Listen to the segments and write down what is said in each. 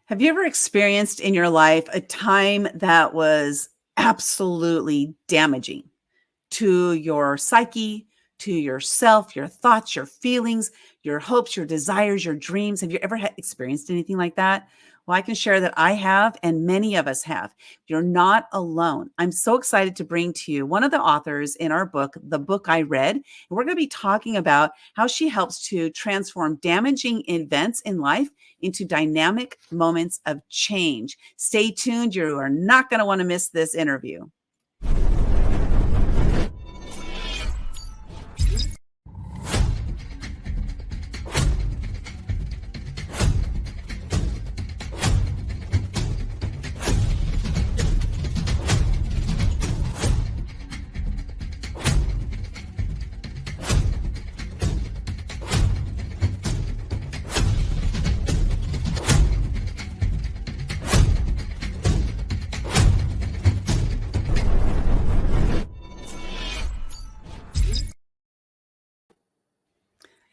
Have you ever experienced in your life a time that was absolutely damaging to your psyche, to yourself, your thoughts, your feelings, your hopes, your desires, your dreams? Have you ever experienced anything like that? Well, I can share that I have, and many of us have. You're not alone. I'm so excited to bring to you one of the authors in our book, The Book I Read. And we're going to be talking about how she helps to transform damaging events in life into dynamic moments of change. Stay tuned. You are not going to want to miss this interview.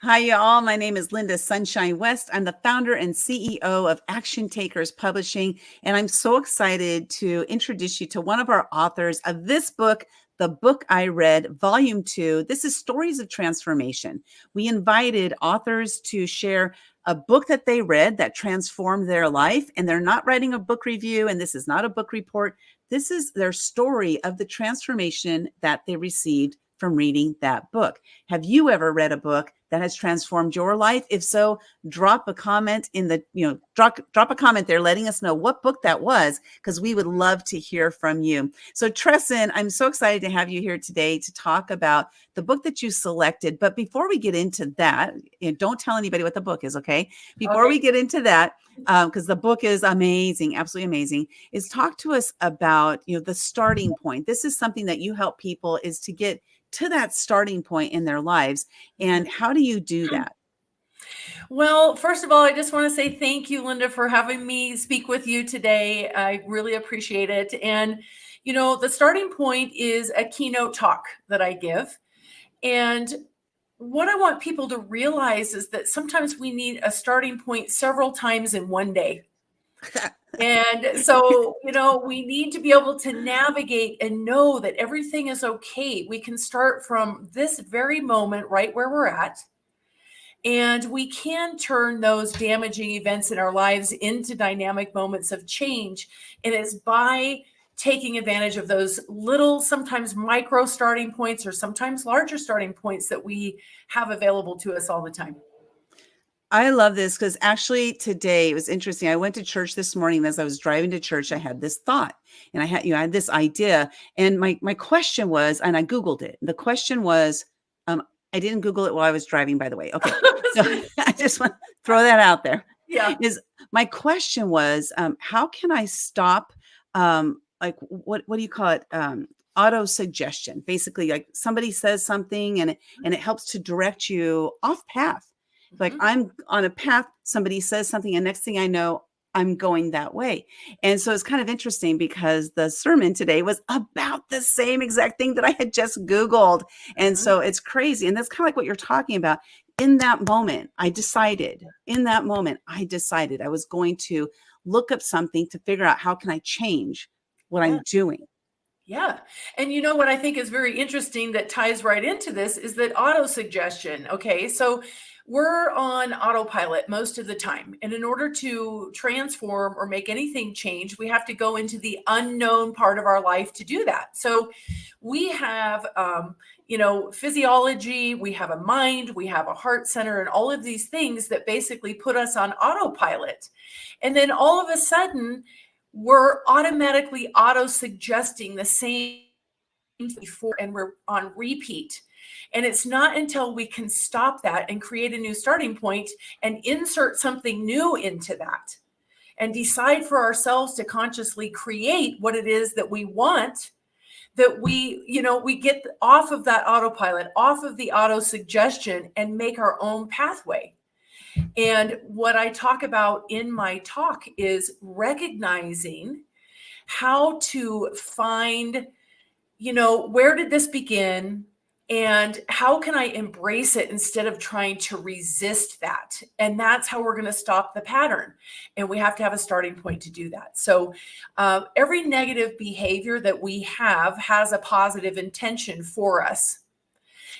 Hi, y'all. My name is Linda Sunshine West. I'm the founder and CEO of Action Takers Publishing, and I'm so excited to introduce you to one of our authors of this book, The Book I Read, Volume 2. This is Stories of Transformation. We invited authors to share a book that they read that transformed their life, and they're not writing a book review, and this is not a book report. This is their story of the transformation that they received from reading that book. Have you ever read a book that has transformed your life? If so, drop a comment in the, drop a comment there letting us know what book that was, because we would love to hear from you. So Tressen, I'm so excited to have you here today to talk about the book that you selected. But before we get into that, and don't tell anybody what the book is, okay? Before we get into that, because the book is amazing, absolutely amazing, is talk to us about, the starting point. This is something that you help people is to get to that starting point in their lives. And how do you do that? Well, first of all, I just want to say thank you, Linda, for having me speak with you today. I really appreciate it. And, the starting point is a keynote talk that I give. And what I want people to realize is that sometimes we need a starting point several times in one day. And so, we need to be able to navigate and know that everything is okay. We can start from this very moment right where we're at. And we can turn those damaging events in our lives into dynamic moments of change. And it's by taking advantage of those little, sometimes micro starting points or sometimes larger starting points that we have available to us all the time. I love this because actually today it was interesting. I went to church this morning. And as I was driving to church, I had this thought and I had this idea. And my question was, and I Googled it. The question was, I didn't Google it while I was driving, by the way. Okay. So I just want to throw that out there. Yeah. My question was, how can I stop, what do you call it? Auto suggestion. Basically, like somebody says something and it helps to direct you off path. Like I'm on a path, somebody says something, and next thing I know, I'm going that way. And so it's kind of interesting because the sermon today was about the same exact thing that I had just Googled. And so it's crazy. And that's kind of like what you're talking about. In that moment, I decided I was going to look up something to figure out how can I change what I'm doing. Yeah. And what I think is very interesting that ties right into this is that auto suggestion. Okay. So we're on autopilot most of the time. And in order to transform or make anything change, we have to go into the unknown part of our life to do that. So we have, physiology, we have a mind, we have a heart center, and all of these things that basically put us on autopilot. And then all of a sudden, we're automatically auto-suggesting the same before, and we're on repeat. And it's not until we can stop that and create a new starting point and insert something new into that and decide for ourselves to consciously create what it is that we want, that we get off of that autopilot, off of the auto-suggestion, and make our own pathway. And what I talk about in my talk is recognizing how to find, where did this begin? And how can I embrace it instead of trying to resist that? And that's how we're going to stop the pattern. And we have to have a starting point to do that. So every negative behavior that we have has a positive intention for us.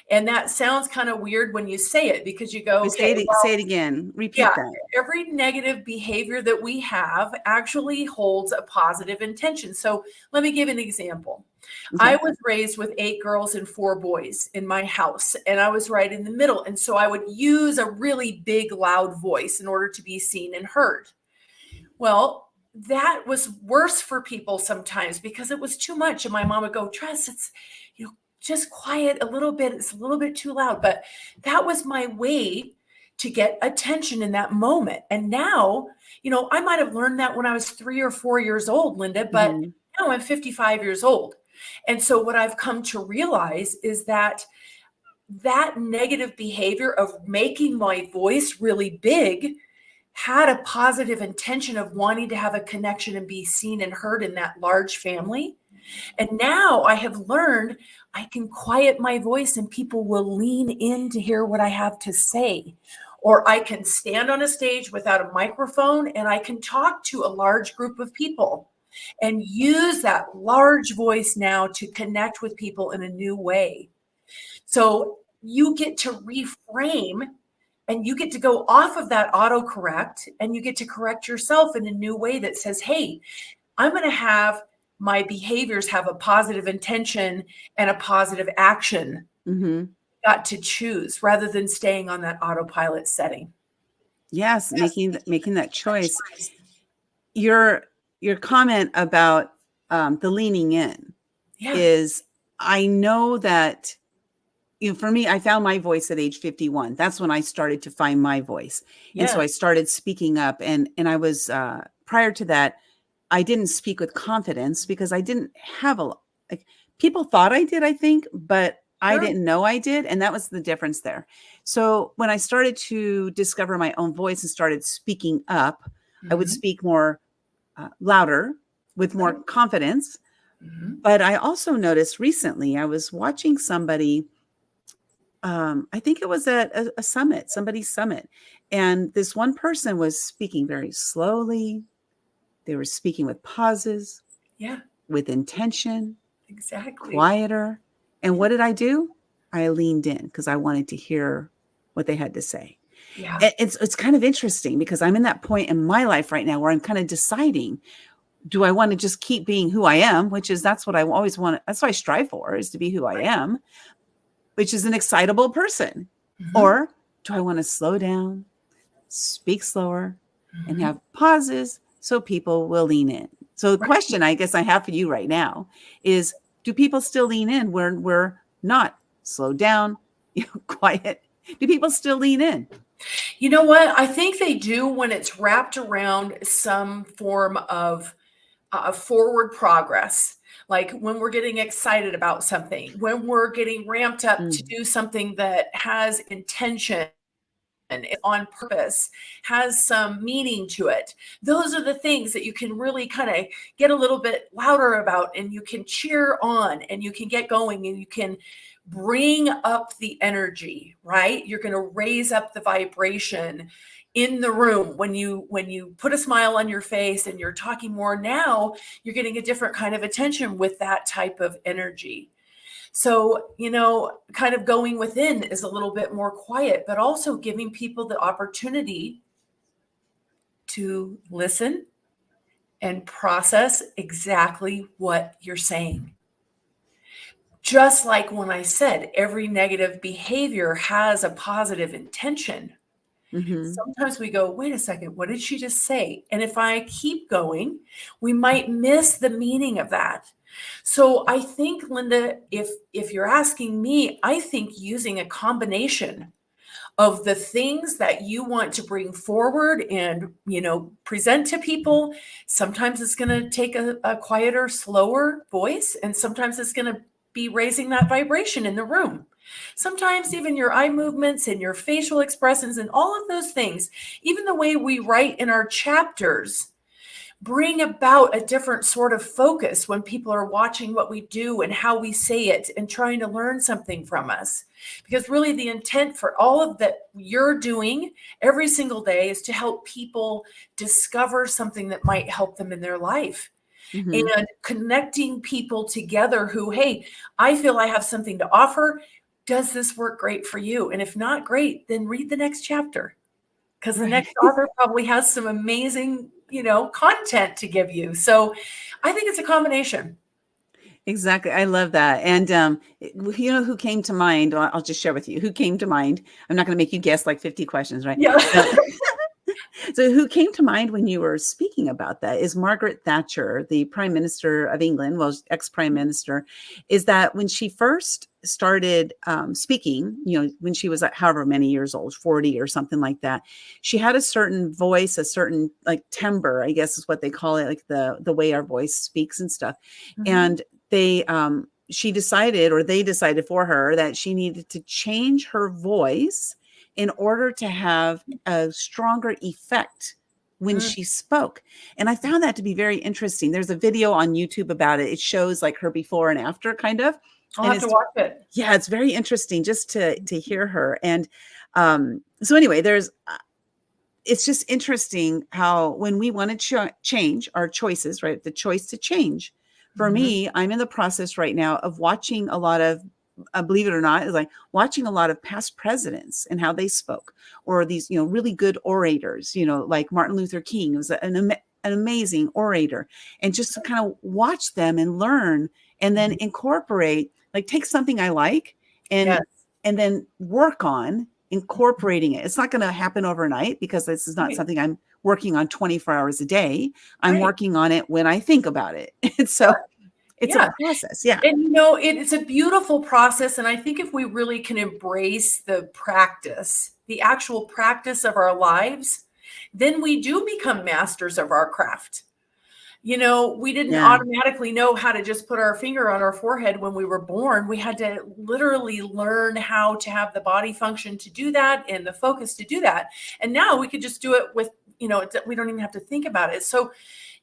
And that sounds kind of weird when you say it, because you go, Say it again. Repeat yeah, that. every negative behavior that we have actually holds a positive intention. So let me give an example. Okay. I was raised with 8 girls and 4 boys in my house, and I was right in the middle. And so I would use a really big, loud voice in order to be seen and heard. Well, that was worse for people sometimes because it was too much. And my mom would go, Tress, it's, just quiet a little bit. It's a little bit too loud. But that was my way to get attention in that moment. And now, I might have learned that when I was 3 or 4 years old, Linda, but now I'm 55 years old. And so what I've come to realize is that negative behavior of making my voice really big had a positive intention of wanting to have a connection and be seen and heard in that large family. And now I have learned I can quiet my voice and people will lean in to hear what I have to say. Or I can stand on a stage without a microphone and I can talk to a large group of people and use that large voice now to connect with people in a new way. So you get to reframe and you get to go off of that autocorrect and you get to correct yourself in a new way that says, hey, I'm going to have my behaviors have a positive intention and a positive action. Got to choose rather than staying on that autopilot setting. Yes, making that choice. Your comment about the leaning in is, I know that, for me, I found my voice at age 51. That's when I started to find my voice. And so I started speaking up, and I was, prior to that, I didn't speak with confidence because I didn't have people thought I did, I think, but I didn't know I did. And that was the difference there. So when I started to discover my own voice and started speaking up, I would speak more louder with more confidence. But I also noticed recently, I was watching somebody, I think it was at a summit, somebody's summit. And this one person was speaking very slowly. They were speaking with pauses, with intention, quieter. And what did I do? I leaned in because I wanted to hear what they had to say. It's kind of interesting because I'm in that point in my life right now where I'm kind of deciding, do I want to just keep being who I am, that's what I always want. That's what I strive for, is to be who I am, which is an excitable person. Or do I want to slow down, speak slower, and have pauses so people will lean in? So the question I guess I have for you right now is, do people still lean in when we're not slowed down, quiet? Do people still lean in? You know what? I think they do when it's wrapped around some form of forward progress. Like when we're getting excited about something, when we're getting ramped up to do something that has intention and on purpose, has some meaning to it. Those are the things that you can really kind of get a little bit louder about, and you can cheer on and you can get going and you can bring up the energy, right? You're going to raise up the vibration in the room when you put a smile on your face and you're talking more. Now you're getting a different kind of attention with that type of energy. So, kind of going within is a little bit more quiet, but also giving people the opportunity to listen and process exactly what you're saying. Just like when I said, every negative behavior has a positive intention. Sometimes we go, wait a second, what did she just say? And if I keep going, we might miss the meaning of that. So I think, Linda, if you're asking me, I think using a combination of the things that you want to bring forward and, present to people, sometimes it's going to take a quieter, slower voice, and sometimes it's going to be raising that vibration in the room. Sometimes even your eye movements and your facial expressions and all of those things, even the way we write in our chapters, bring about a different sort of focus when people are watching what we do and how we say it and trying to learn something from us. Because really the intent for all of that you're doing every single day is to help people discover something that might help them in their life. Mhm. And connecting people together who, hey, I feel I have something to offer. Does this work great for you? And if not great, then read the next chapter, because the Right. next author probably has some amazing, content to give you. So I think it's a combination. Exactly. I love that. And you know who came to mind? I'll just share with you who came to mind. I'm not going to make you guess like 50 questions, right? Yeah. So who came to mind when you were speaking about that is Margaret Thatcher, the Prime Minister of England, well, ex-Prime Minister, is that when she first started speaking, when she was however many years old, 40 or something like that, she had a certain voice, a certain like timbre, I guess is what they call it, like the way our voice speaks and stuff. And she decided, or they decided for her, that she needed to change her voice in order to have a stronger effect when Mhm. she spoke. And I found that to be very interesting. There's a video on YouTube about it. It shows like her before and after kind of. I'll And have to watch it. yeah, it's very interesting just to hear her. And so anyway, it's just interesting how when we want to change our choices, right? The choice to change. For Mhm. me, I'm in the process right now of watching a lot of, believe it or not, is like watching a lot of past presidents and how they spoke, or these, really good orators, like Martin Luther King was an amazing orator, and just to kind of watch them and learn, and then Mhm. incorporate, like take something I like and Yes. then work on incorporating it. It's not going to happen overnight because this is not Right. something I'm working on 24 hours a day. I'm Right. working on it when I think about it. And so it's a Yeah. process. Yeah. And it's a beautiful process. And I think if we really can embrace the practice, the actual practice of our lives, then we do become masters of our craft. We didn't Yeah. automatically know how to just put our finger on our forehead when we were born. We had to literally learn how to have the body function to do that and the focus to do that. And now we could just do it with, we don't even have to think about it. So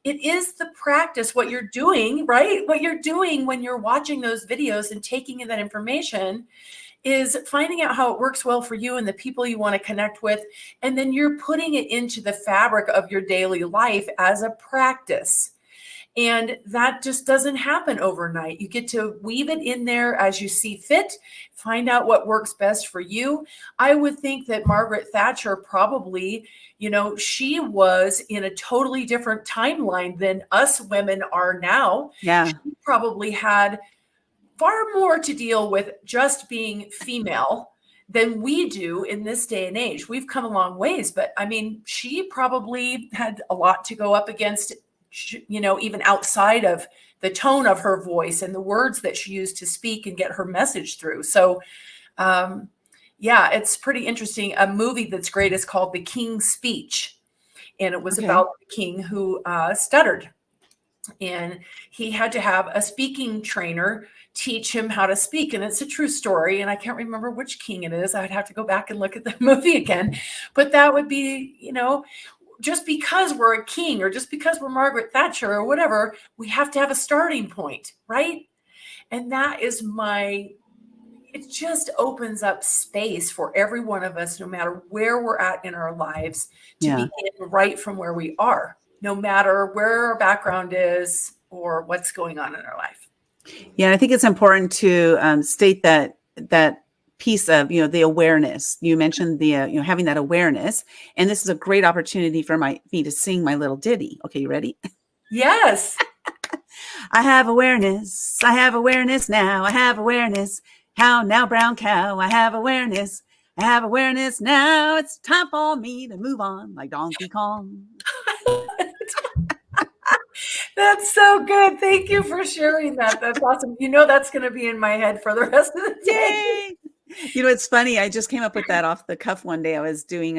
it is the practice, what you're doing, right? What you're doing when you're watching those videos and taking in that information is finding out how it works well for you and the people you want to connect with. And then you're putting it into the fabric of your daily life as a practice. And that just doesn't happen overnight. You get to weave it in there as you see fit, find out what works best for you. I would think that Margaret Thatcher probably, she was in a totally different timeline than us women are now. Yeah. She probably had far more to deal with just being female than we do in this day and age. We've come a long ways, but I mean, she probably had a lot to go up against, even outside of the tone of her voice and the words that she used to speak and get her message through. So, yeah, it's pretty interesting. A movie that's great is called The King's Speech, and it was Okay. about the king who stuttered. And he had to have a speaking trainer teach him how to speak. And it's a true story. And I can't remember which king it is. I'd have to go back and look at the movie again. But that would be, just because we're a king or just because we're Margaret Thatcher or whatever, we have to have a starting point, right? And that is it just opens up space for every one of us, no matter where we're at in our lives, to Yeah. begin right from where we are, no matter where our background is or what's going on in our life. Yeah. I think it's important to state that piece of, the awareness. You mentioned the, having that awareness. And this is a great opportunity for me to sing my little ditty. Okay. You ready? Yes. I have awareness. I have awareness now. I have awareness. How now, brown cow? I have awareness. I have awareness now. It's time for me to move on like Donkey Kong. That's so good. Thank you for sharing that. That's awesome. That's going to be in my head for the rest of the day. Yay! It's funny. I just came up with that off the cuff one day. I was being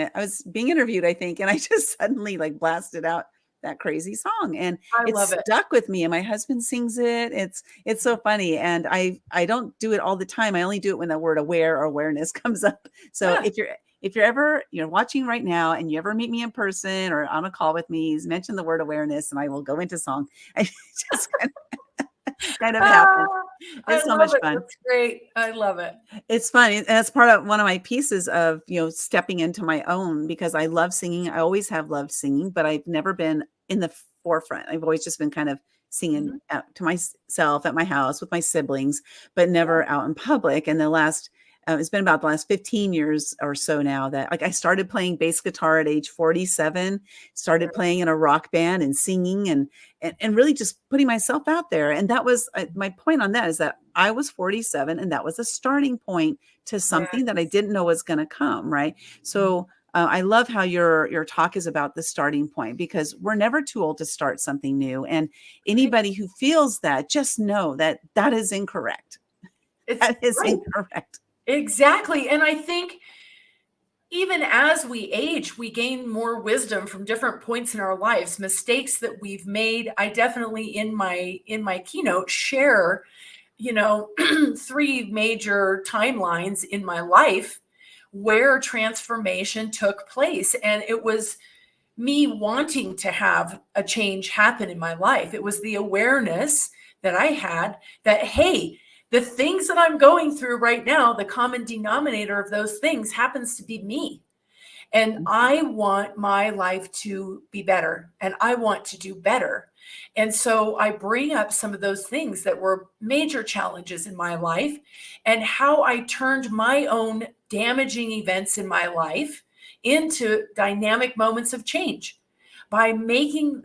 interviewed, I think, and I just suddenly like blasted out that crazy song, and I it love it. stuck with me. And my husband sings it. It's so funny. And I don't do it all the time. I only do it when the word aware or awareness comes up. So Yeah. if you're ever, watching right now and you ever meet me in person or on a call with me, mention the word awareness and I will go into song. I just kind of happens. Ah, I It's so love much it. fun. That's great. I love it. It's funny. And that's part of one of my pieces of, stepping into my own, because I love singing. I always have loved singing, but I've never been in the forefront. I've always just been kind of singing Mhm. out to myself at my house with my siblings, but Yeah. never out in public. And it's been about the last 15 years or so now that, like, I started playing bass guitar at age 47, started playing in a rock band and singing and really just putting myself out there. And that was my point on that, is that I was 47 and that was a starting point to something that I Yes. didn't know was going to come. Right. So I love how your talk is about the starting point, because we're never too old to start something new. And Right. anybody who feels that, just know that that is incorrect. It's That is right. incorrect. Exactly. And I think even as we age, we gain more wisdom from different points in our lives, mistakes that we've made. I definitely in my keynote share, 3 major timelines in my life where transformation took place. And it was me wanting to have a change happen in my life. It was the awareness that I had that, hey, the things that I'm going through right now, the common denominator of those things happens to be me. And I want my life to be better and I want to do better. And so I bring up some of those things that were major challenges in my life and how I turned my own damaging events in my life into dynamic moments of change by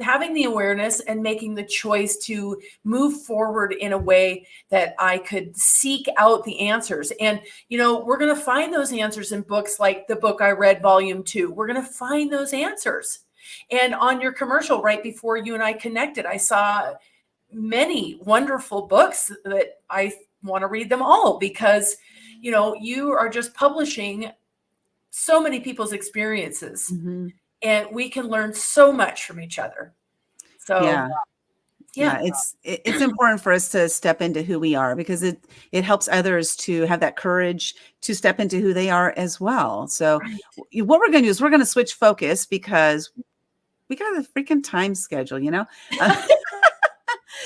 having the awareness and making the choice to move forward in a way that I could seek out the answers. And we're going to find those answers in books like the book I read, Volume 2. We're going to find those answers. And on your commercial right before you and I connected, I saw many wonderful books that I want to read them all, because you are just publishing so many people's experiences Mhm. and we can learn so much from each other. So, Yeah. Yeah, yeah. it's important for us to step into who we are, because it helps others to have that courage to step into who they are as well. So Right. what we're going to do is we're going to switch focus, because we got a freaking time schedule. Uh,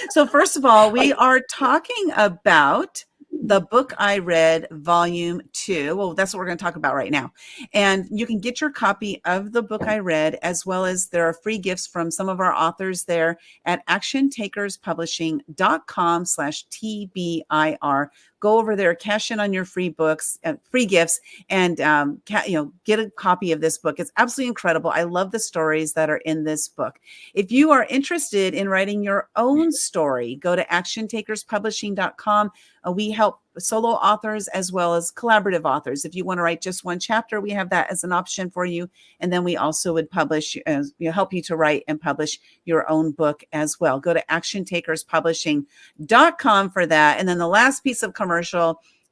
So first of all, we are talking about the book I read, Volume 2. Well, that's what we're going to talk about right now. And you can get your copy of the book I read, as well as there are free gifts from some of our authors there at actiontakerspublishing.com/TBIR. Go over there, cash in on your free books, free gifts, and get a copy of this book. It's absolutely incredible. I love the stories that are in this book. If you are interested in writing your own story, go to actiontakerspublishing.com. We help solo authors as well as collaborative authors. If you want to write just one chapter, we have that as an option for you. And then we also would publish, help you to write and publish your own book as well. Go to actiontakerspublishing.com for that. And then the last piece of commercial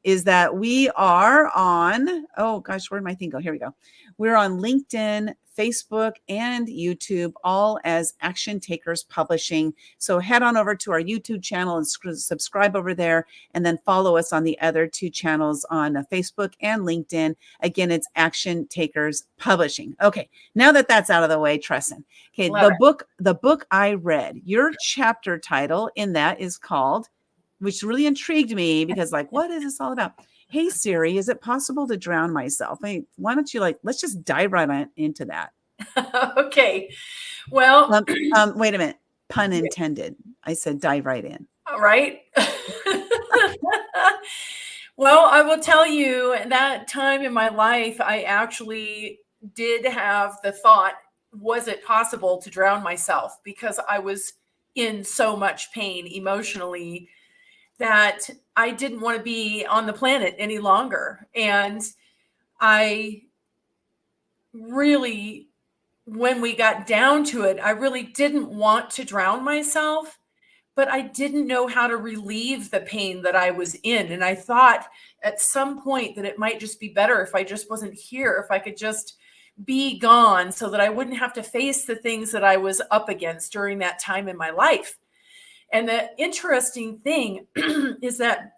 is that we are on, oh gosh, where did my thing go? Here we go. We're on LinkedIn, Facebook, and YouTube, all as Action Takers Publishing. So head on over to our YouTube channel and subscribe over there, and then follow us on the other 2 channels on Facebook and LinkedIn. Again, it's Action Takers Publishing. Okay, now that that's out of the way, Tressen. Okay, Love the book I read, your chapter title in that is called, which really intrigued me, because like, what is this all about? Hey Siri, is it possible to drown myself? Why don't you let's just dive right into that. it. Okay. Well, Wait a minute. Pun intended. I said dive right in. all right. Well, I will tell you, that time in my life, I actually did have the thought, was it possible to drown myself? Because I was in so much pain emotionally that I didn't want to be on the planet any longer. And I really, when we got down to it, I really didn't want to drown myself, but I didn't know how to relieve the pain that I was in. And I thought at some point that it might just be better if I just wasn't here, if I could just be gone so that I wouldn't have to face the things that I was up against during that time in my life. And the interesting thing is that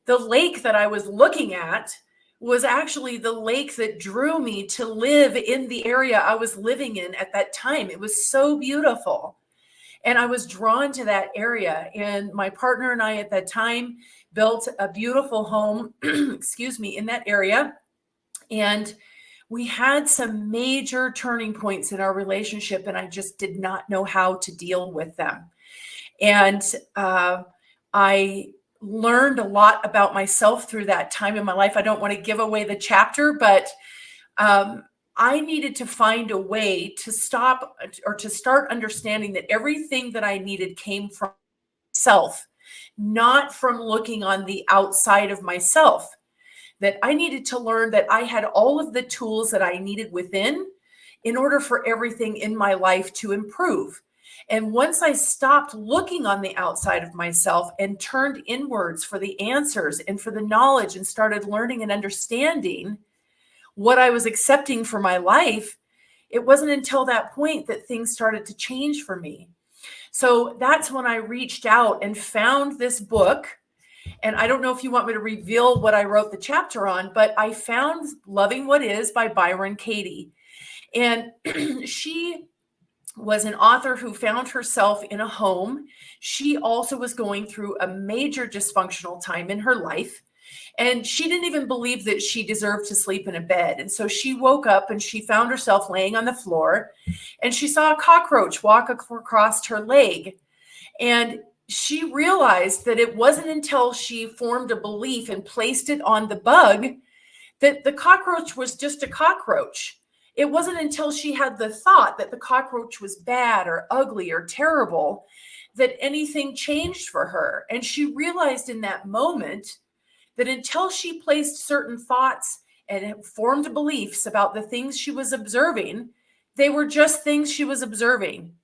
the lake that I was looking at was actually the lake that drew me to live in the area I was living in at that time. It was so beautiful. And I was drawn to that area. And my partner and I at that time built a beautiful home, excuse me, in that area. And we had some major turning points in our relationship, and I just did not know how to deal with them. And I learned a lot about myself through that time in my life. I don't want to give away the chapter, but I needed to find a way to stop or to start understanding that everything that I needed came from myself, not from looking on the outside of myself. That I needed to learn that I had all of the tools that I needed within in order for everything in my life to improve. And once I stopped looking on the outside of myself and turned inwards for the answers and for the knowledge and started learning and understanding what I was accepting for my life, it wasn't until that point that things started to change for me. So that's when I reached out and found this book. And I don't know if you want me to reveal what I wrote the chapter on, but I found Loving What Is by Byron Katie. And she was an author who found herself in a home. She also was going through a major dysfunctional time in her life. And she didn't even believe that she deserved to sleep in a bed. And so she woke up and she found herself laying on the floor, and she saw a cockroach walk across her leg. And she realized that it wasn't until she formed a belief and placed it on the bug that the cockroach was just a cockroach. It wasn't until she had the thought that the cockroach was bad or ugly or terrible that anything changed for her. And she realized in that moment that until she placed certain thoughts and formed beliefs about the things she was observing, they were just things she was observing.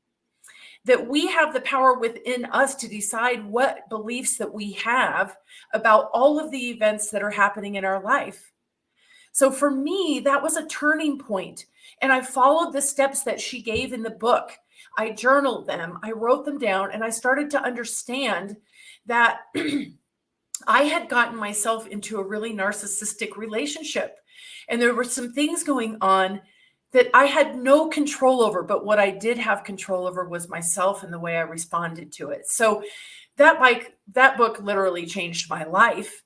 That we have the power within us to decide what beliefs that we have about all of the events that are happening in our life. So for me, that was a turning point. And I followed the steps that she gave in the book. I journaled them, I wrote them down, and I started to understand that I had gotten myself into a really narcissistic relationship. And there were some things going on that I had no control over, but what I did have control over was myself and the way I responded to it. So that book literally changed my life.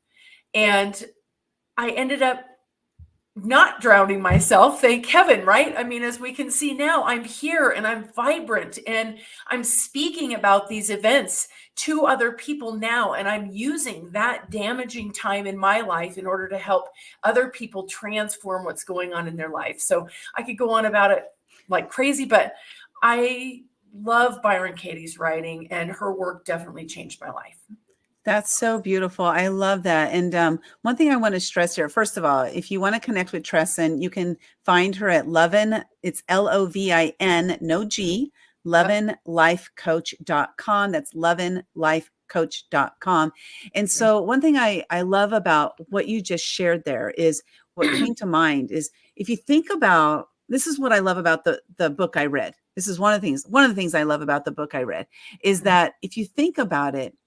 And I ended up not drowning myself, thank heaven, right? I mean, as we can see now, I'm here and I'm vibrant and I'm speaking about these events to other people now. And I'm using that damaging time in my life in order to help other people transform what's going on in their life. So I could go on about it like crazy, but I love Byron Katie's writing, and her work definitely changed my life. That's so beautiful. I love that. And one thing I want to stress here, first of all, if you want to connect with Tressen, you can find her at Lovin, it's Lovin, no G, lovinlifecoach.com. That's lovinlifecoach.com. And so one thing I love about what you just shared there is what came to mind is if you think about, this is what I love about the book I read. This is one of the things I love about the book I read is that if you think about it,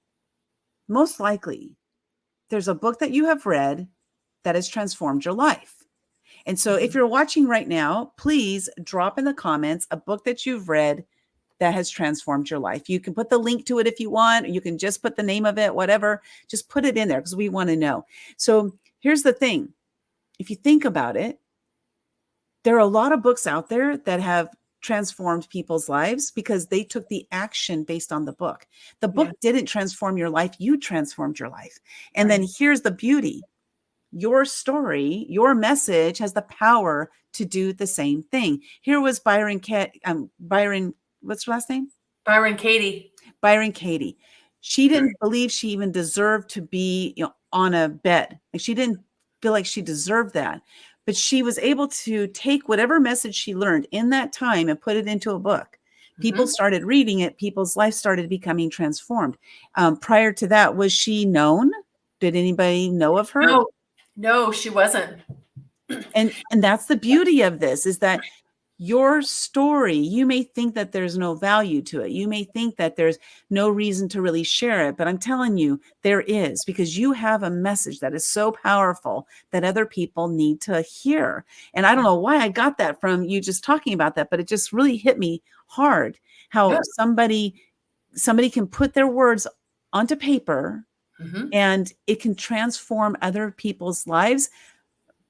most likely there's a book that you have read that has transformed your life. And so if you're watching right now, please drop in the comments a book that you've read that has transformed your life. You can put the link to it if you want, or you can just put the name of it, whatever, just put it in there because we want to know. So here's the thing. If you think about it, there are a lot of books out there that have transformed people's lives because they took the action based on the book. The book didn't transform your life. You transformed your life. And then here's the beauty. Your story, your message has the power to do the same thing. Here was Byron, what's your last name? Byron Katie. Byron Katie. She didn't believe she even deserved to be, on a bed. Like she didn't feel like she deserved that. But she was able to take whatever message she learned in that time and put it into a book. People started reading it. People's life started becoming transformed. Prior to that, was she known? Did anybody know of her? No, she wasn't. And that's the beauty of this is that your story, you may think that there's no value to it. You may think that there's no reason to really share it, but I'm telling you, there is, because you have a message that is so powerful that other people need to hear. And I don't know why I got that from you just talking about that, but it just really hit me hard how Yeah. somebody can put their words onto paper and it can transform other people's lives.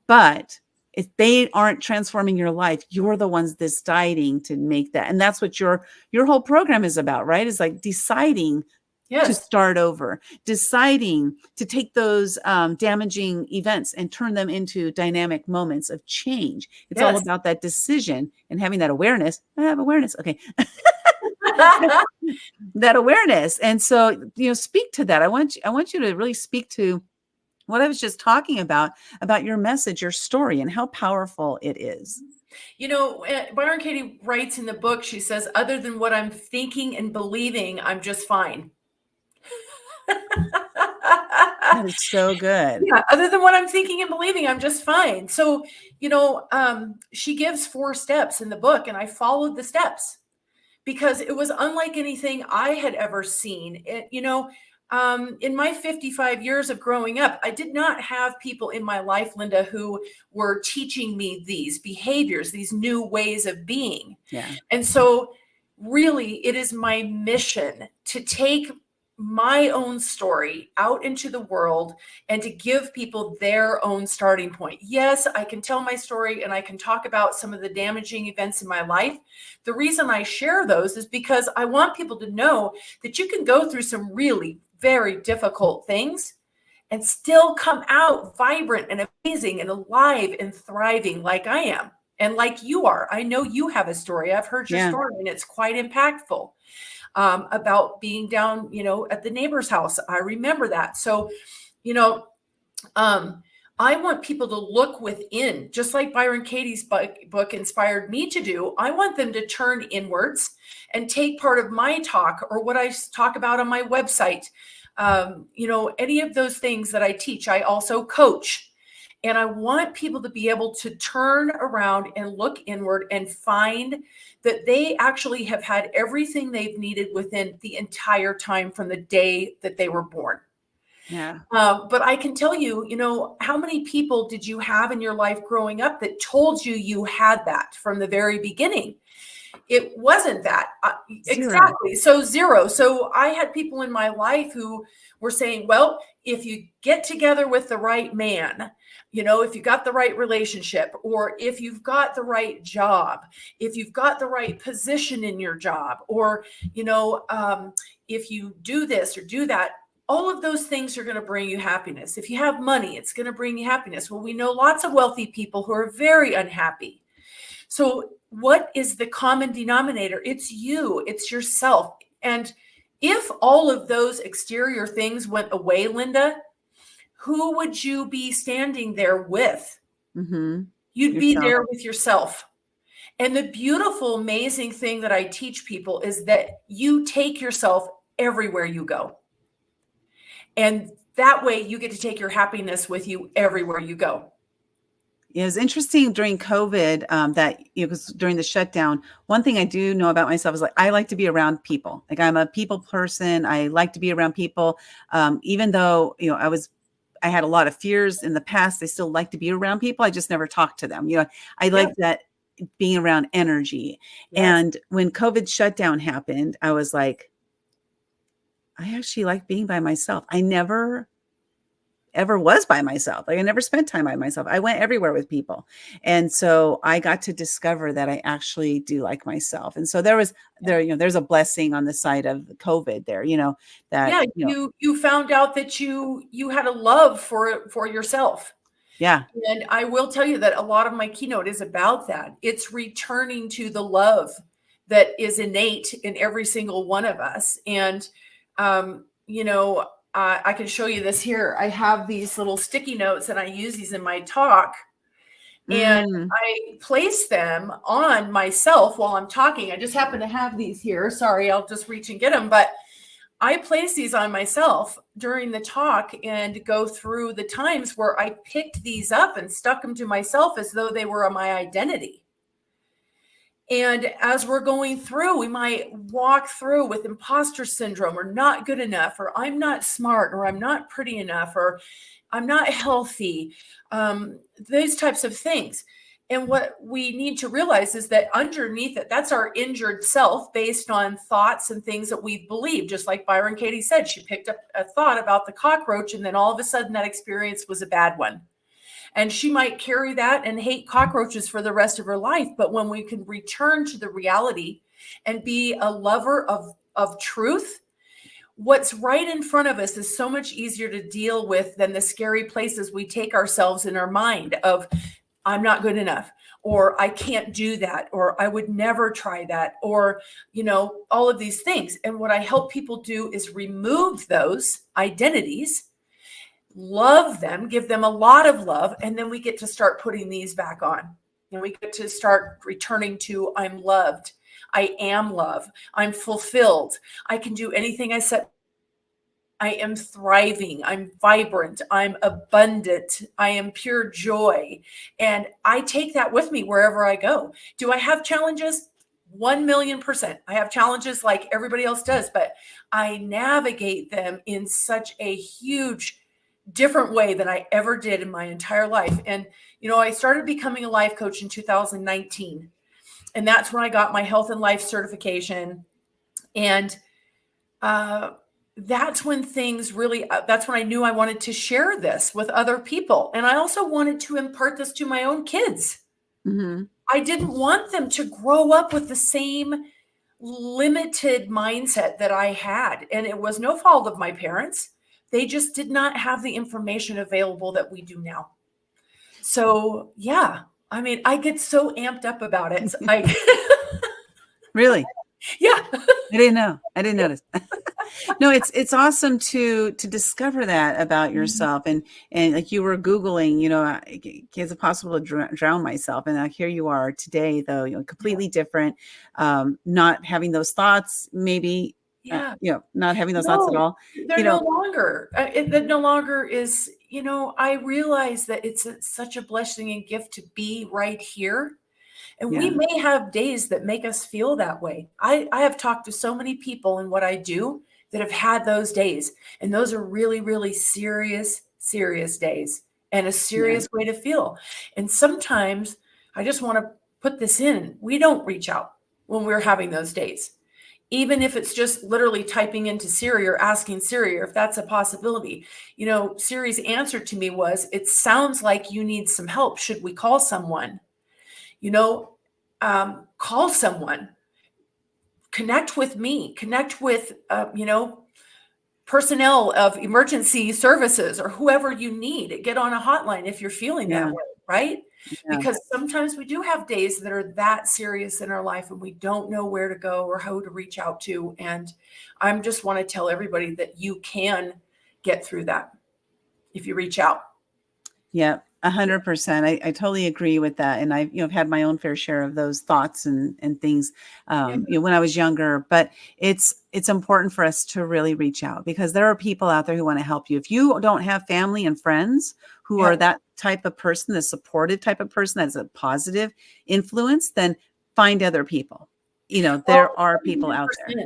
But if they aren't transforming your life, you're the ones deciding to make that. And that's what your whole program is about, right? Is like deciding to Yes. start over, deciding to take those damaging events and turn them into dynamic moments of change. It's all Yes. about that decision and having that awareness. I have awareness. Okay. That awareness. And so, speak to that. I want you to really speak to what I was just talking about your message, your story, and how powerful it is. Byron Katie writes in the book, she says, other than what I'm thinking and believing, I'm just fine. That is so good. Yeah, other than what I'm thinking and believing, I'm just fine. So, she gives 4 steps in the book, and I followed the steps because it was unlike anything I had ever seen. In my 55 years of growing up, I did not have people in my life, Linda, who were teaching me these behaviors, these new ways of being. Yeah. And so really, it is my mission to take my own story out into the world and to give people their own starting point. Yes, I can tell my story and I can talk about some of the damaging events in my life. The reason I share those is because I want people to know that you can go through some really very difficult things and still come out vibrant and amazing and alive and thriving like I am and like you are. I know you have a story. I've heard your story and it's quite impactful. About being down, at the neighbor's house. I remember that. So, I want people to look within, just like Byron Katie's book inspired me to do. I want them to turn inwards and take part of my talk or what I talk about on my website. Any of those things that I teach, I also coach. And I want people to be able to turn around and look inward and find that they actually have had everything they've needed within the entire time from the day that they were born. Yeah. But I can tell you, how many people did you have in your life growing up that told you you had that from the very beginning? It wasn't that. Exactly. So 0. So I had people in my life who were saying, well, if you get together with the right man, if you got the right relationship, or if you've got the right job, if you've got the right position in your job, or, if you do this or do that, all of those things are going to bring you happiness. If you have money, it's going to bring you happiness. Well, we know lots of wealthy people who are very unhappy. So what is the common denominator? It's you, it's yourself. And if all of those exterior things went away, Linda, who would you be standing there with? Mm-hmm. You'd be there with yourself. And the beautiful, amazing thing that I teach people is that you take yourself everywhere you go. And that way you get to take your happiness with you everywhere you go. It was interesting during COVID that, because during the shutdown, one thing I do know about myself is like, I like to be around people. Like I'm a people person. I like to be around people. Even though, I had a lot of fears in the past, I still like to be around people. I just never talked to them. I like that being around energy. Yes. And when COVID shutdown happened, I was like, I actually like being by myself. I never ever was by myself. Like I never spent time by myself. I went everywhere with people. And so I got to discover that I actually do like myself. And so there's a blessing on the side of COVID there, that, you found out that you had a love for yourself. Yeah. And I will tell you that a lot of my keynote is about that. It's returning to the love that is innate in every single one of us. And, I can show you this here. I have these little sticky notes and I use these in my talk. And I place them on myself while I'm talking. I just happen to have these here. Sorry, I'll just reach and get them. But I place these on myself during the talk and go through the times where I picked these up and stuck them to myself as though they were my identity. And as we're going through, we might walk through with imposter syndrome, or not good enough, or I'm not smart, or I'm not pretty enough, or I'm not healthy, those types of things. And what we need to realize is that underneath it, that's our injured self based on thoughts and things that we've believed. Just like Byron Katie said, she picked up a thought about the cockroach, and then all of a sudden that experience was a bad one. And she might carry that and hate cockroaches for the rest of her life. But when we can return to the reality and be a lover of truth, what's right in front of us is so much easier to deal with than the scary places we take ourselves in our mind of, I'm not good enough, or I can't do that, or I would never try that, or, all of these things. And what I help people do is remove those identities, love them, give them a lot of love, and then we get to start putting these back on. And we get to start returning to, I'm loved, I am love, I'm fulfilled, I can do anything I set, I am thriving, I'm vibrant, I'm abundant, I am pure joy. And I take that with me wherever I go. Do I have challenges? 1,000,000%. I have challenges like everybody else does, but I navigate them in such a huge different way than I ever did in my entire life. And, I started becoming a life coach in 2019. And that's when I got my health and life certification. And that's when things really, that's when I knew I wanted to share this with other people. And I also wanted to impart this to my own kids. Mm-hmm. I didn't want them to grow up with the same limited mindset that I had. And it was no fault of my parents. They just did not have the information available that we do now. So, yeah, I mean, I get so amped up about it. Really? Yeah. I didn't know. I didn't notice. No, it's awesome to discover that about yourself, and like you were Googling, is it possible to drown myself? And here you are today, though, completely different. Not having those thoughts, maybe. Yeah. Not having those thoughts at all. They're no longer. It no longer is. I realize that it's such a blessing and gift to be right here. And we may have days that make us feel that way. I have talked to so many people in what I do that have had those days. And those are really, really serious, serious days and a serious way to feel. And sometimes I just want to put this in. We don't reach out when we're having those days. Even if it's just literally typing into Siri or asking Siri, or if that's a possibility. Siri's answer to me was, it sounds like you need some help. Should we call someone? Call someone, connect with me, connect with, personnel of emergency services or whoever you need. Get on a hotline if you're feeling that way, right? Yeah. Because sometimes we do have days that are that serious in our life and we don't know where to go or who to reach out to. And I just want to tell everybody that you can get through that if you reach out. Yeah. 100%. I totally agree with that. And I've, had my own fair share of those thoughts and things, when I was younger, but it's important for us to really reach out, because there are people out there who want to help you. If you don't have family and friends who are that type of person, the supportive type of person, that's a positive influence, then find other people. There are people out there.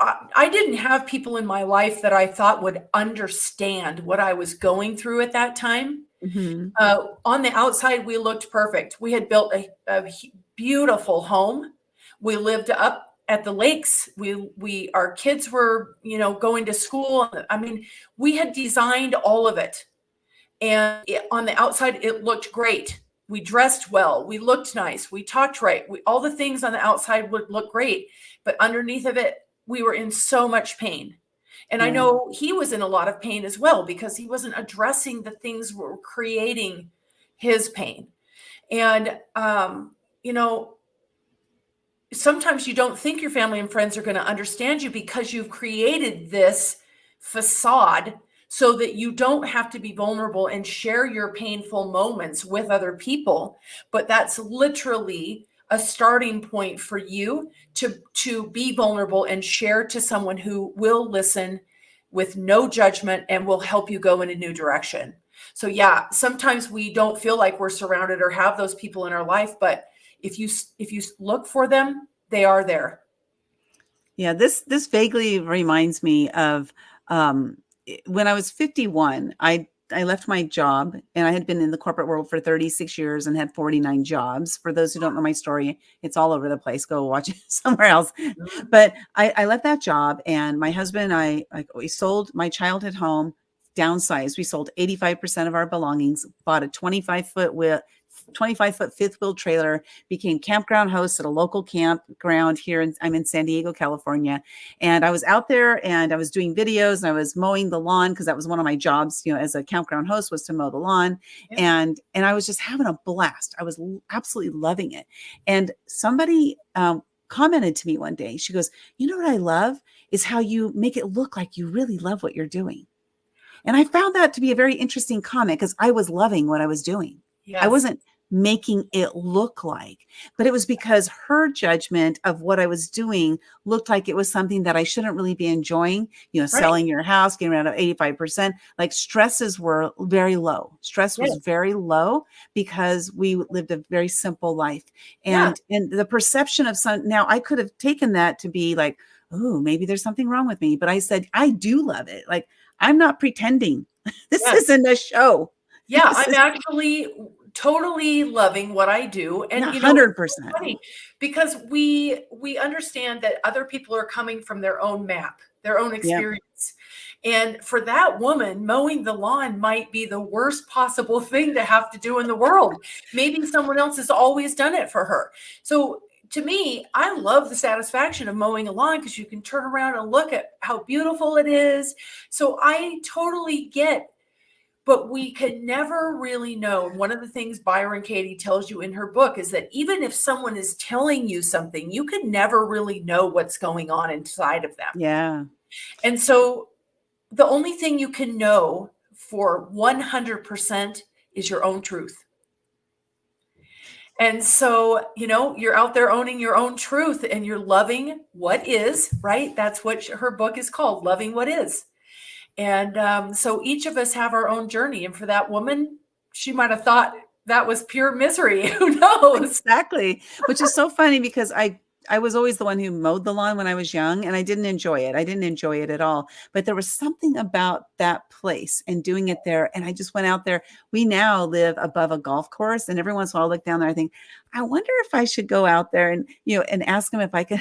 I didn't have people in my life that I thought would understand what I was going through at that time. Mm-hmm. On the outside, we looked perfect. We had built a beautiful home. We lived up at the lakes. Our kids were, going to school. I mean, we had designed all of it. And on the outside, it looked great. We dressed well. We looked nice. We talked right. All the things on the outside would look great. But underneath of it, we were in so much pain. And I know he was in a lot of pain as well, because he wasn't addressing the things that were creating his pain. And, sometimes you don't think your family and friends are going to understand you because you've created this facade so that you don't have to be vulnerable and share your painful moments with other people. But that's literally a starting point for you to be vulnerable and share to someone who will listen with no judgment and will help you go in a new direction. So sometimes we don't feel like we're surrounded or have those people in our life, but If you look for them, they are there. Yeah, this vaguely reminds me of when I was 51, I left my job, and I had been in the corporate world for 36 years and had 49 jobs. For those who don't know my story, it's all over the place. Go watch it somewhere else. Mhm. But I left that job, and my husband and we sold my childhood home, downsized. We sold 85% of our belongings, bought a 25-foot fifth wheel trailer, became campground host at a local campground here. I'm in San Diego, California. And I was out there and I was doing videos and I was mowing the lawn because that was one of my jobs, as a campground host, was to mow the lawn. Yeah. And I was just having a blast. I was absolutely loving it. And somebody commented to me one day. She goes, "You know what I love is how you make it look like you really love what you're doing." And I found that to be a very interesting comment because I was loving what I was doing. I Yes. wasn't making it look like, but it was because her judgment of what I was doing looked like it was something that I shouldn't really be enjoying, Right. selling your house, getting rid of 85%. Like stresses were very low. Stress was Yes. very low because we lived a very simple life. Yeah. And the perception of now I could have taken that to be like, oh, maybe there's something wrong with me. But I said, I do love it. Like, I'm not pretending. This Yes. isn't a show. Yeah, This I'm is actually totally loving what I do. And it's so 100%. funny because we understand that other people are coming from their own map, their own Yeah. experience. And for that woman, mowing the lawn might be the worst possible thing to have to do in the world. Maybe someone else has always done it for her. So to me, I love the satisfaction of mowing a lawn because you can turn around and look at how beautiful it is. So I totally get, but we can never really know. And one of the things Byron Katie tells you in her book is that even if someone is telling you something, you can never really know what's going on inside of them. Yeah. And so the only thing you can know for 100% is your own truth. And so, you're out there owning your own truth and you're loving what is, right? That's what her book is called, Loving What Is. And so each of us have our own journey. And for that woman, she might have thought that was pure misery. Who knows? Exactly. Which is so funny because I was always the one who mowed the lawn when I was young, and I didn't enjoy it. I didn't enjoy it at all. But there was something about that place and doing it there. And I just went out there. We now live above a golf course, and every once in a while I look down there, I think, I wonder if I should go out there and, and ask them if I could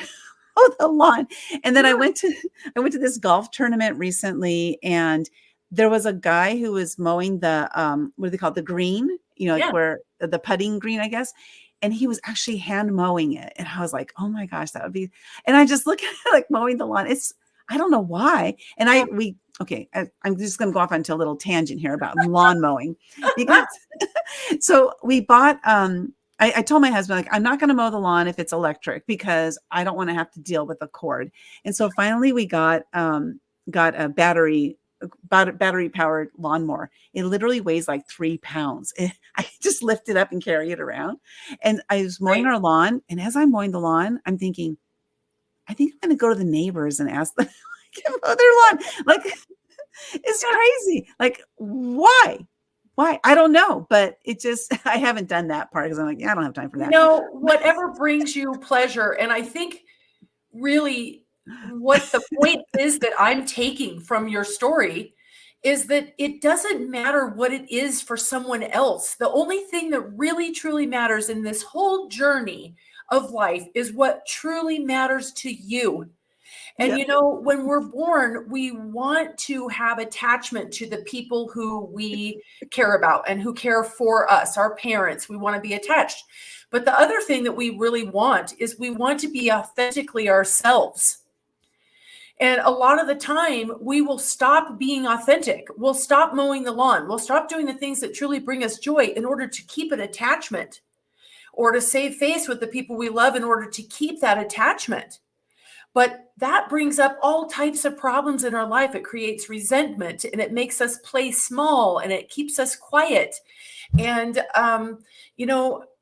mow the lawn. And then I went to this golf tournament recently, and there was a guy who was mowing the what do they call it? The green, like Yeah. where the putting green, I guess. And he was actually hand mowing it. And I was like, oh my gosh, that would be, and I just look at it like mowing the lawn. I don't know why. And I'm just going to go off onto a little tangent here about lawn mowing because so we bought, I told my husband, like, I'm not going to mow the lawn if it's electric because I don't want to have to deal with the cord. And so finally we got a battery powered lawnmower. It literally weighs like 3 pounds. I just lift it up and carry it around. And I was mowing our lawn. And as I'm mowing the lawn, I'm thinking, I think I'm going to go to the neighbors and ask them to mow their lawn. Like, it's crazy. Like, why? I don't know, but I haven't done that part because I'm like, yeah, I don't have time for that. Whatever brings you pleasure. And I think really what the point is that I'm taking from your story is that it doesn't matter what it is for someone else. The only thing that really truly matters in this whole journey of life is what truly matters to you. And Yep. when we're born, we want to have attachment to the people who we care about and who care for us, our parents. We want to be attached. But the other thing that we really want is we want to be authentically ourselves. And a lot of the time, we will stop being authentic. We'll stop mowing the lawn. We'll stop doing the things that truly bring us joy in order to keep an attachment or to save face with the people we love in order to keep that attachment. But that brings up all types of problems in our life. It creates resentment and it makes us play small and it keeps us quiet. And,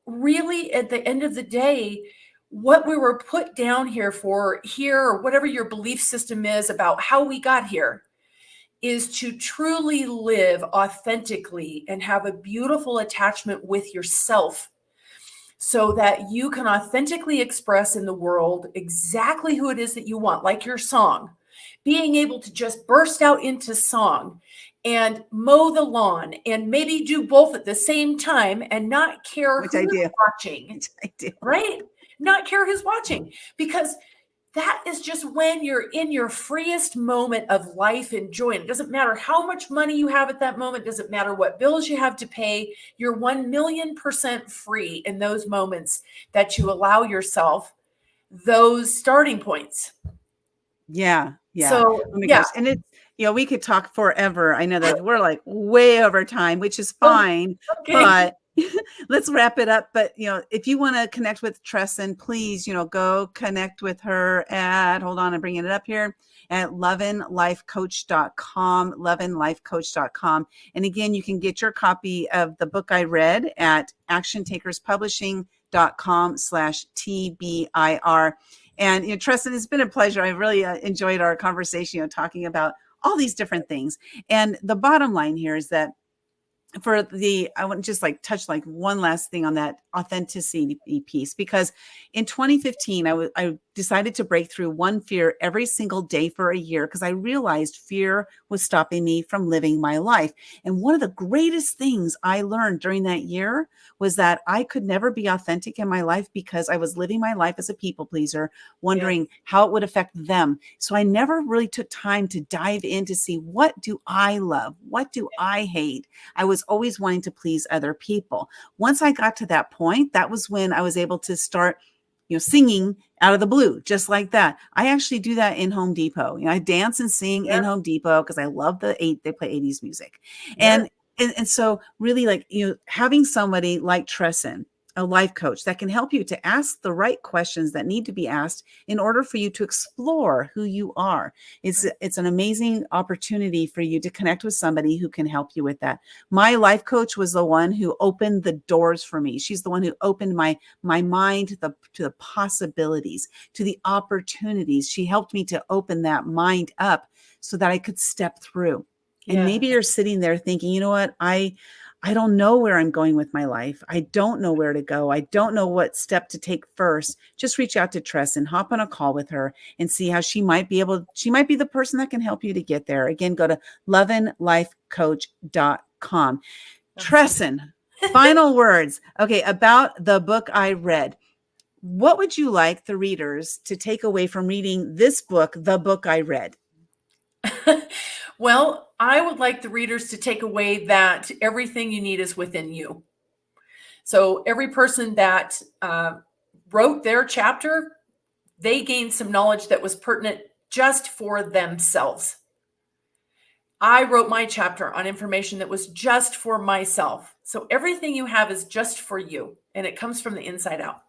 really at the end of the day, what we were put down here for here, or whatever your belief system is about how we got here, is to truly live authentically and have a beautiful attachment with yourself. so that you can authentically express in the world exactly who it is that you want, like your song. Being able to just burst out into song and mow the lawn and maybe do both at the same time and not care Which I who's do. watching, Which I do. right? Not care who's watching, because that is just when you're in your freest moment of life and joy. And it doesn't matter how much money you have at that moment. It doesn't matter what bills you have to pay. You're 1,000,000% free in those moments that you allow yourself those starting points. Yeah. Yeah. So, Oh my yeah. gosh. And it's, we could talk forever. I know that we're like way over time, which is fine, Okay. but let's wrap it up. But, if you want to connect with Tressen, please, go connect with her at, hold on, I'm bringing it up here, at lovinlifecoach.com. And again, you can get your copy of the book I read at actiontakerspublishing.com/TBIR. And, Tressen, it's been a pleasure. I really enjoyed our conversation, talking about all these different things. And the bottom line here is that I want to just touch one last thing on that authenticity piece, because in 2015, I decided to break through one fear every single day for a year, because I realized fear was stopping me from living my life. And one of the greatest things I learned during that year was that I could never be authentic in my life because I was living my life as a people pleaser, wondering how it would affect them. So I never really took time to dive in to see, what do I love? What do I hate? I was always wanting to please other people. Once I got to that point, that was when I was able to start, singing out of the blue, just like that. I actually do that in Home Depot. I dance and sing in Home Depot because I love they play 80s music. And so really, having somebody like Tressen, a life coach, that can help you to ask the right questions that need to be asked in order for you to explore who you are. It's an amazing opportunity for you to connect with somebody who can help you with that. My life coach was the one who opened the doors for me. She's the one who opened my mind to the possibilities, to the opportunities. She helped me to open that mind up so that I could step through. And maybe you're sitting there thinking, you know what, I don't know where I'm going with my life. I don't know where to go. I don't know what step to take first. Just reach out to Tressen, hop on a call with her, and see how she might be the person that can help you to get there. Again, go to lovinlifecoach.com. Tressen, final words. Okay, about the book I read. What would you like the readers to take away from reading this book, The Book I Read? Well, I would like the readers to take away that everything you need is within you. So every person that wrote their chapter, they gained some knowledge that was pertinent just for themselves. I wrote my chapter on information that was just for myself. So everything you have is just for you, and it comes from the inside out.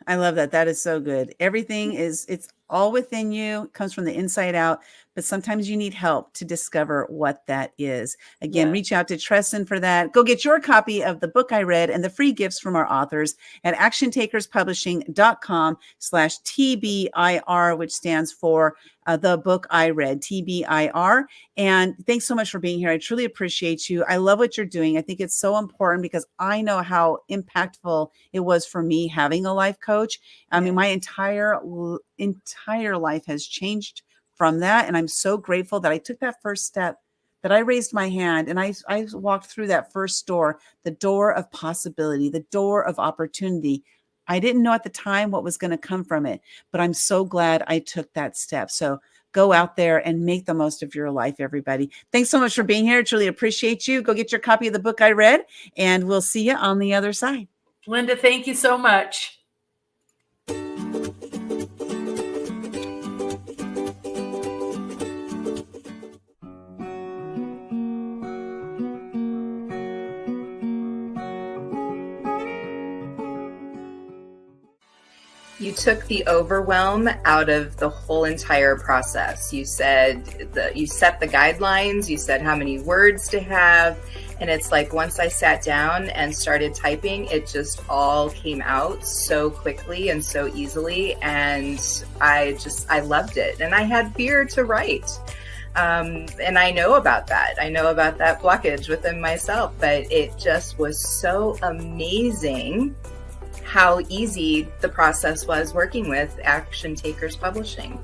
I love that. That is so good. Everything it's all within you. It comes from the inside out, but sometimes you need help to discover what that is. Again, reach out to Tressen for that. Go get your copy of the book I read and the free gifts from our authors at actiontakerspublishing.com/TBIR, which stands for the book I read, TBIR. And thanks so much for being here. I truly appreciate you. I love what you're doing. I think it's so important because I know how impactful it was for me having a life coach. I mean, my entire life has changed from that. And I'm so grateful that I took that first step, that I raised my hand and I walked through that first door, the door of possibility, the door of opportunity. I didn't know at the time what was going to come from it, but I'm so glad I took that step. So go out there and make the most of your life, everybody. Thanks so much for being here. I truly appreciate you. Go get your copy of the book I read, and we'll see you on the other side. Linda, thank you so much. You took the overwhelm out of the whole entire process. You said you set the guidelines, you said how many words to have. And it's like, once I sat down and started typing, it just all came out so quickly and so easily. And I loved it. And I had fear to write. And I know about that. I know about that blockage within myself, but it just was so amazing how easy the process was working with Action Takers Publishing.